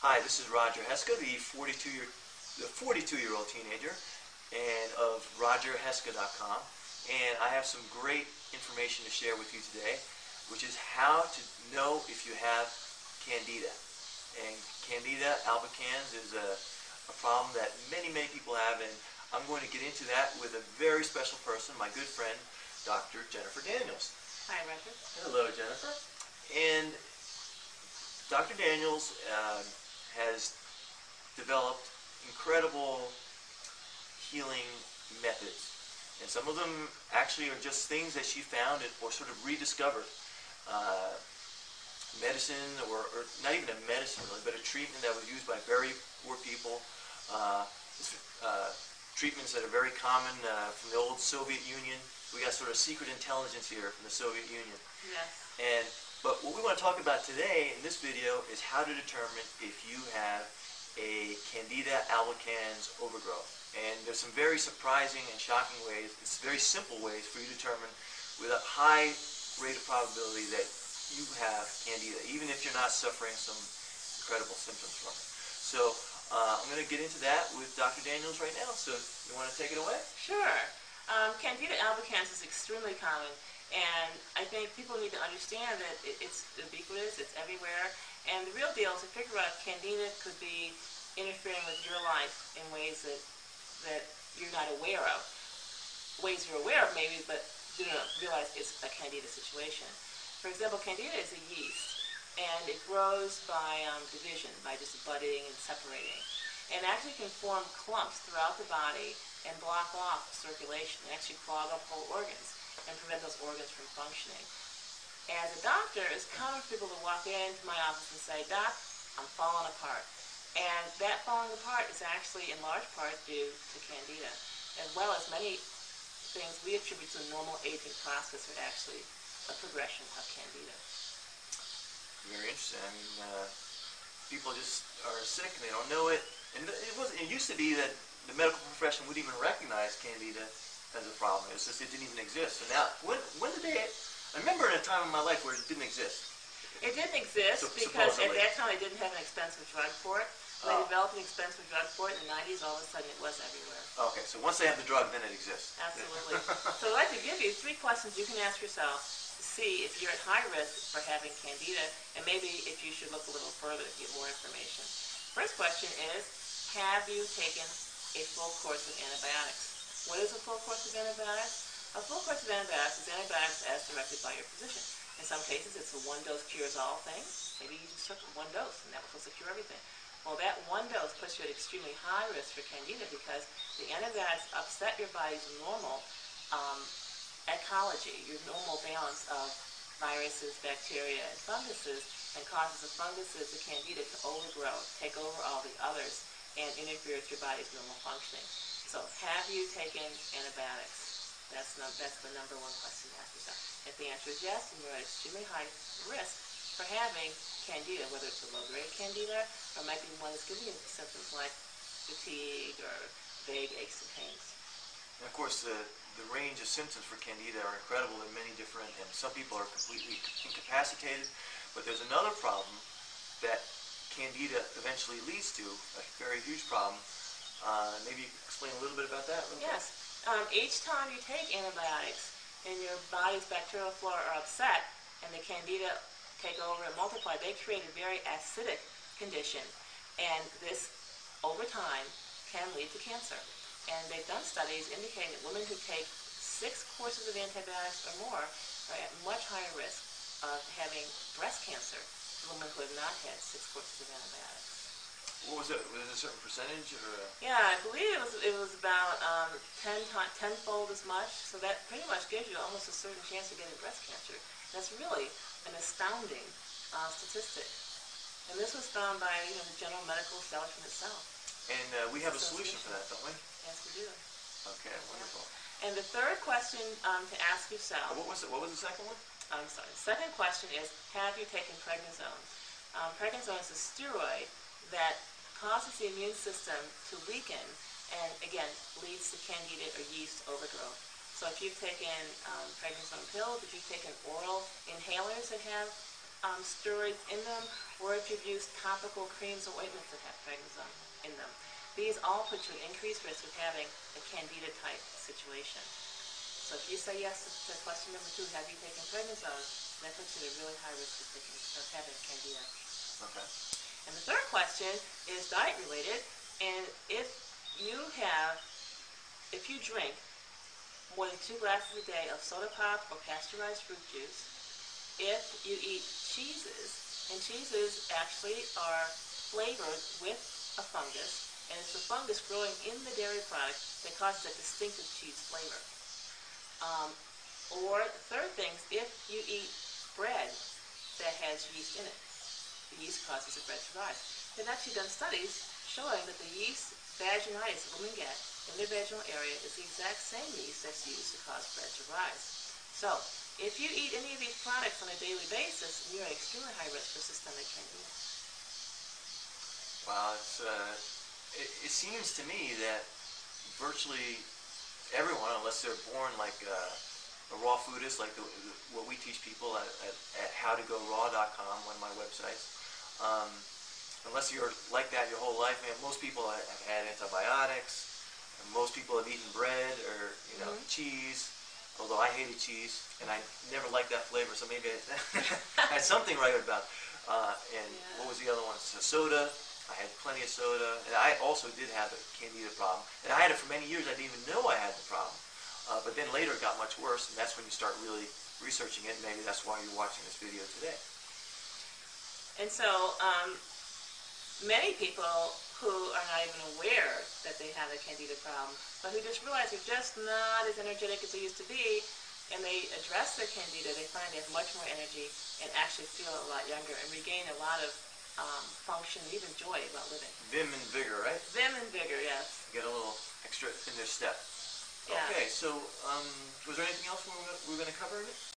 Hi, this is Roger Heska, the 42-year-old teenager, and of RogerHeska.com, and I have some great information to share with you today, which is how to know if you have Candida. And Candida albicans is a problem that many people have, and I'm going to get into that with a very special person, my good friend, Dr. Jennifer Daniels. Hi, Roger. Hello, Jennifer. And Dr. Daniels has developed incredible healing methods, and some of them actually are just things that she found or sort of rediscovered. Medicine, or not even a medicine really, but a treatment that was used by very poor people. Treatments that are very common from the old Soviet Union. We got sort of secret intelligence here from the Soviet Union. Yes. But what we want to talk about today in this video is how to determine if you have a Candida albicans overgrowth. And there's some very surprising and shocking ways, it's very simple ways for you to determine with a high rate of probability that you have Candida, even if you're not suffering some incredible symptoms from it. So I'm going to get into that with Dr. Daniels right now, so you want to take it away? Sure. Candida albicans is extremely common, and I think people need to understand that it's ubiquitous, it's everywhere, and the real deal is to figure out if Candida could be interfering with your life in ways that you're not aware of. Ways you're aware of maybe, but you don't realize it's a Candida situation. For example, Candida is a yeast, and it grows by division, by just budding and separating, and actually can form clumps throughout the body and block off circulation, and actually clog up whole organs and prevent those organs from functioning. As a doctor, it's common for people to walk into my office and say, "Doc, I'm falling apart." And that falling apart is actually in large part due to Candida, as well as many things we attribute to the normal aging process are actually a progression of Candida. Very interesting. I mean, people just are sick and they don't know it. And it used to be that the medical profession wouldn't even recognize Candida as a problem. It was just it didn't even exist. So now, when did they? I remember in a time in my life where it didn't exist. It didn't exist because at that time they didn't have an expensive drug for it. They developed an expensive drug for it in the 90s. All of a sudden, it was everywhere. Okay, so once they have the drug, then it exists. Absolutely. So I'd like to give you 3 questions you can ask yourself to see if you're at high risk for having Candida, and maybe if you should look a little further to get more information. First question is, have you taken a full course of antibiotics? What is a full course of antibiotics? A full course of antibiotics is antibiotics as directed by your physician. In some cases, it's a one-dose cures-all thing. Maybe you just took 1 dose, and that was supposed to cure everything. Well, that 1 dose puts you at extremely high risk for Candida because the antibiotics upset your body's normal ecology, your normal balance of viruses, bacteria, and funguses, and causes the funguses, the Candida, to overgrow, take over all the others, and interfere with your body's normal functioning. So, have you taken antibiotics? That's the number 1 question to ask yourself. If the answer is yes, then you're at extremely high risk for having Candida, whether it's a low-grade Candida or it might be one that's giving you symptoms like fatigue or vague aches and pains. And of course, the range of symptoms for Candida are incredible and many different, and some people are completely incapacitated. But there's another problem that Candida eventually leads to, a very huge problem. Maybe explain a little bit about that? Yes. Each time you take antibiotics and your body's bacterial flora are upset and the Candida take over and multiply, they create a very acidic condition. And this, over time, can lead to cancer. And they've done studies indicating that women who take 6 courses of antibiotics or more are at much higher risk of having breast cancer than women who have not had 6 courses of antibiotics. What was it? Was it a certain percentage? Or Yeah, I believe it was about 10-fold as much. So that pretty much gives you almost a certain chance of getting breast cancer. That's really an astounding statistic. And this was found by the general medical establishment itself. And we have a solution for that, don't we? Yes, we do. Okay, wonderful. And the third question to ask yourself. What was the second one? I'm sorry. The second question is, have you taken prednisone? Prednisone is a steroid that causes the immune system to weaken and, again, leads to Candida or yeast overgrowth. So if you've taken prednisone pills, if you've taken oral inhalers that have steroids in them, or if you've used topical creams or ointments that have prednisone in them. These all put you at increased risk of having a Candida type situation. So if you say yes to question number 2, have you taken prednisone, that puts you at a really high risk of having Candida. Okay. And the third question is diet related, and if you drink more than 2 glasses a day of soda pop or pasteurized fruit juice, if you eat cheeses, and cheeses actually are flavored with a fungus, and it's the fungus growing in the dairy product that causes that distinctive cheese flavor. Or the third thing is if you eat bread that has yeast in it, the yeast causes the bread to rise. They've actually done studies showing that the yeast vaginitis women get in their vaginal area is the exact same yeast that's used to cause bread to rise. So, if you eat any of these products on a daily basis, you're at extremely high risk for systemic candida. Wow, it seems to me that virtually everyone, unless they're born like a raw foodist, like what we teach people at howtogorow.com, one of my websites, unless you're like that your whole life, man, most people have had antibiotics, and most people have eaten bread or cheese. Although I hated cheese, and I never liked that flavor, so maybe I had something right about. What was the other one? So soda. I had plenty of soda, and I also did have a Candida problem. And I had it for many years. I didn't even know I had the problem. But then later it got much worse, and that's when you start really researching it. And maybe that's why you're watching this video today. And so, many people who are not even aware that they have a Candida problem, but who just realize they're just not as energetic as they used to be, and they address their Candida, they find they have much more energy and actually feel a lot younger and regain a lot of function, even joy about living. Vim and vigor, right? Vim and vigor, yes. Get a little extra in their step. Yeah. Okay, so was there anything else we were going to cover in it?